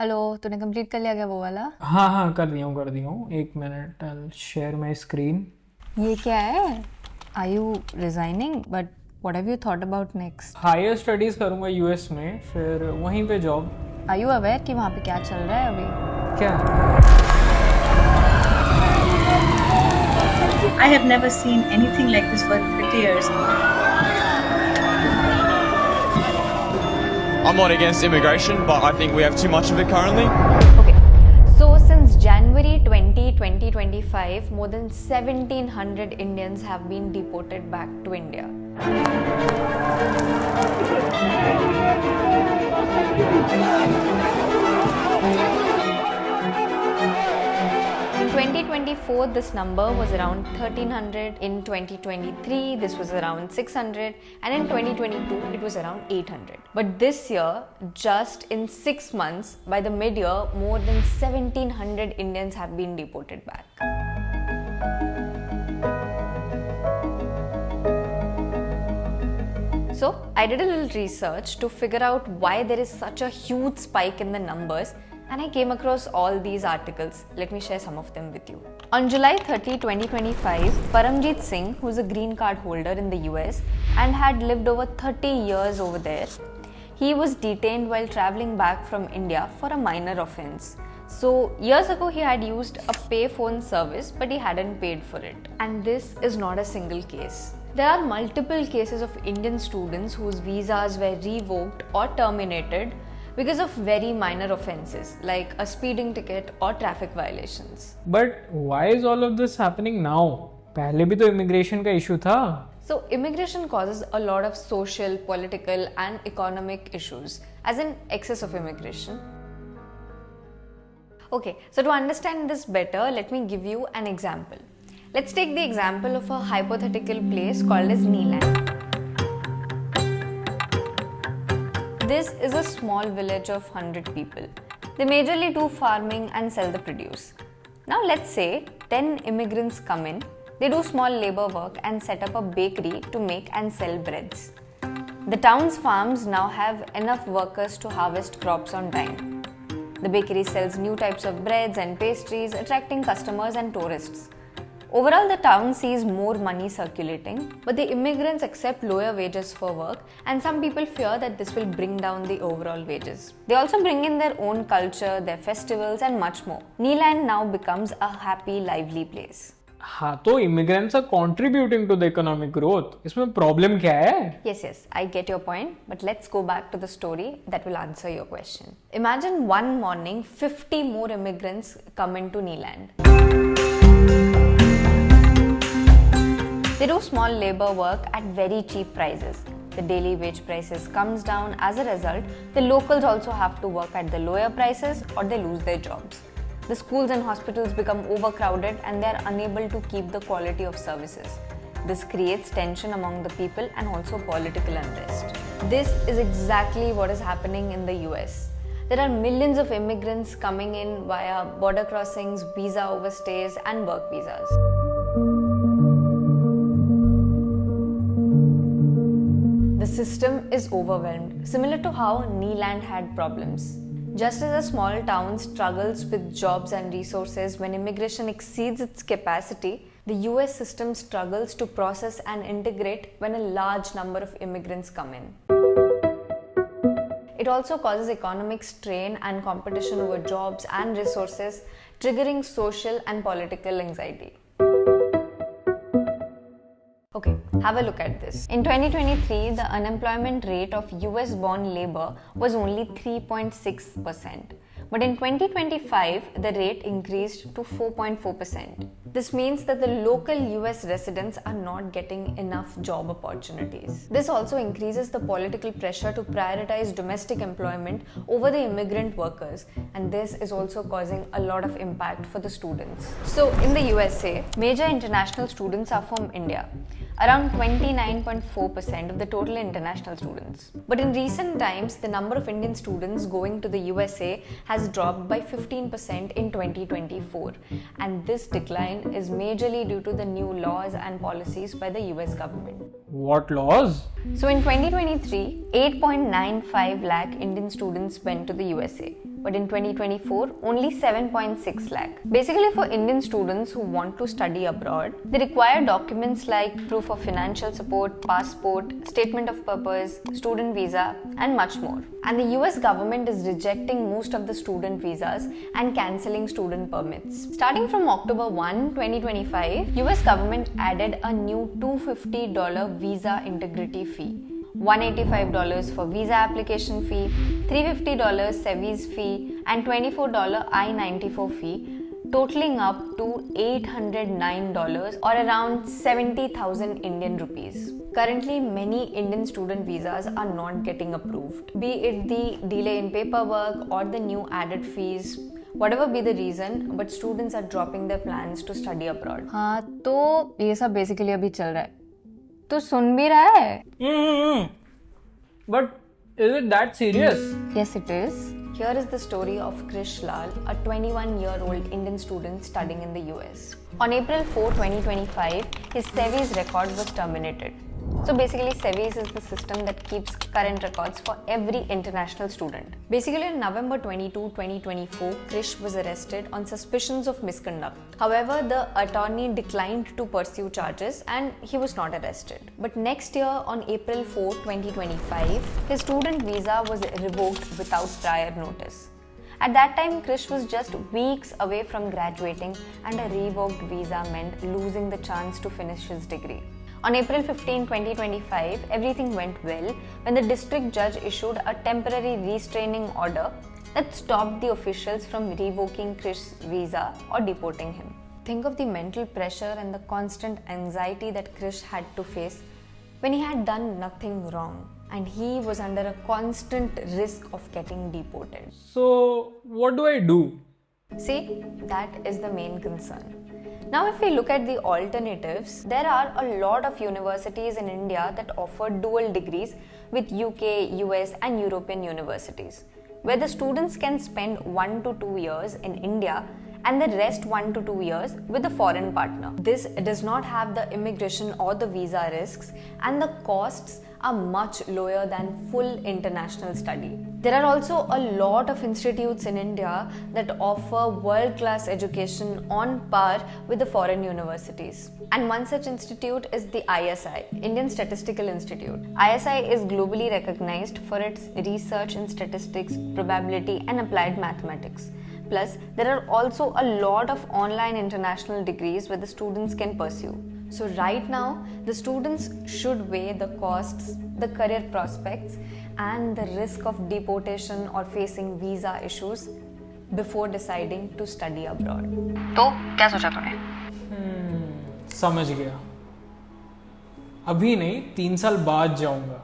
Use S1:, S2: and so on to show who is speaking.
S1: Hello, तूने complete कर लिया क्या वो वाला?
S2: हाँ हाँ कर दिया हूँ 1 minute. I share my screen.
S1: ये क्या है? Are you resigning? But what have you thought about next?
S2: Higher studies करूँगा यूएस में, फिर वहीं पे जॉब।
S1: आर यू अवेयर कि वहाँ पे क्या चल रहा है अभी?
S2: क्या?
S3: I have never seen anything like this for 30 years.
S4: I'm not against immigration, but I think we have too much of it currently.
S1: Okay, so since January 2025, more than 1700 Indians have been deported back to India. In 2024, this number was around 1300. In 2023, this was around 600. And in 2022, it was around 800. But this year, just in 6 months, by the mid-year, more than 1700 Indians have been deported back. So, I did a little research to figure out why there is such a huge spike in the numbers, and I came across all these articles. Let me share some of them with you. On July 30, 2025, Paramjeet Singh, who is a green card holder in the US and had lived over 30 years over there, he was detained while traveling back from India for a minor offense. So, years ago, he had used a payphone service, but he hadn't paid for it. And this is not a single case. There are multiple cases of Indian students whose visas were revoked or terminated because of very minor offenses like a speeding ticket or traffic violations.
S2: But why is all of this happening now? पहले भी तो immigration का issue था.
S1: So, immigration causes a lot of social, political, and economic issues, as in excess of immigration. Okay, so to understand this better, let me give you an example. Let's take the example of a hypothetical place called as Neeland. This is a small village of 100 people. They majorly do farming and sell the produce. Now let's say 10 immigrants come in, they do small labor work and set up a bakery to make and sell breads. The town's farms now have enough workers to harvest crops on time. The bakery sells new types of breads and pastries, attracting customers and tourists. Overall, the town sees more money circulating, but the immigrants accept lower wages for work, and some people fear that this will bring down the overall wages. They also bring in their own culture, their festivals, and much more. Neeland now becomes a happy, lively place.
S2: हाँ तो immigrants are contributing to the economic growth. इसमें problem क्या है?
S1: Yes, I get your point, but let's go back to the story that will answer your question. Imagine one morning, 50 more immigrants come into Neeland. They do small labor work at very cheap prices. The daily wage prices comes down. As a result, the locals also have to work at the lower prices or they lose their jobs. The schools and hospitals become overcrowded and they are unable to keep the quality of services. This creates tension among the people and also political unrest. This is exactly what is happening in the US. There are millions of immigrants coming in via border crossings, visa overstays, and work visas. The system is overwhelmed, similar to how Neeland had problems. Just as a small town struggles with jobs and resources when immigration exceeds its capacity, the US system struggles to process and integrate when a large number of immigrants come in. It also causes economic strain and competition over jobs and resources, triggering social and political anxiety. Okay, have a look at this. In 2023, the unemployment rate of US-born labor was only 3.6%. But in 2025, the rate increased to 4.4%. This means that the local US residents are not getting enough job opportunities. This also increases the political pressure to prioritize domestic employment over the immigrant workers, and this is also causing a lot of impact for the students. So, in the USA, major international students are from India. Around 29.4% of the total international students. But in recent times, the number of Indian students going to the USA has dropped by 15% in 2024. And this decline is majorly due to the new laws and policies by the US government.
S2: What laws?
S1: So in 2023, 8.95 lakh Indian students went to the USA. but in 2024, only 7.6 lakh. Basically, for Indian students who want to study abroad, they require documents like proof of financial support, passport, statement of purpose, student visa, and much more. And the US government is rejecting most of the student visas and cancelling student permits. Starting from October 1, 2025, US government added a new $250 visa integrity fee. $185 for visa application fee, $350 SEVIS fee, and $24 I-94 fee, totaling up to $809 or around 70,000 Indian rupees. Currently, many Indian student visas are not getting approved, be it the delay in paperwork or the new added fees. Whatever be the reason, but students are dropping their plans to study abroad. हाँ, तो ये सब basically अभी चल रहा है. तू सुन भी रहा है?
S2: But is it that serious?
S1: Yes, it is. Here is the story of Krish Lal, a 21-year-old Indian student studying in the US. On April 4, 2025, his SEVIS record was terminated. So basically, SEVIS is the system that keeps current records for every international student. Basically, on November 22, 2024, Krish was arrested on suspicions of misconduct. However, the attorney declined to pursue charges and he was not arrested. But next year, on April 4, 2025, his student visa was revoked without prior notice. At that time, Krish was just weeks away from graduating, and a revoked visa meant losing the chance to finish his degree. On April 15, 2025, everything went well when the district judge issued a temporary restraining order that stopped the officials from revoking Krish's visa or deporting him. Think of the mental pressure and the constant anxiety that Krish had to face when he had done nothing wrong and he was under a constant risk of getting deported.
S2: So, what do I do?
S1: See, that is the main concern. Now, if we look at the alternatives, there are a lot of universities in India that offer dual degrees with UK, US, and European universities, where the students can spend 1 to 2 years in India and the rest 1 to 2 years with a foreign partner. This does not have the immigration or the visa risks, and the costs are much lower than full international study. There are also a lot of institutes in India that offer world-class education on par with the foreign universities. And one such institute is the ISI, Indian Statistical Institute. ISI is globally recognized for its research in statistics, probability, and applied mathematics. Plus, there are also a lot of online international degrees where the students can pursue. So right now, the students should weigh the costs, the career prospects, and the risk of deportation or facing visa issues before deciding to study abroad. तो क्या सोचा तूने?
S2: समझ गया. अभी नहीं, 3 साल बाद जाऊंगा.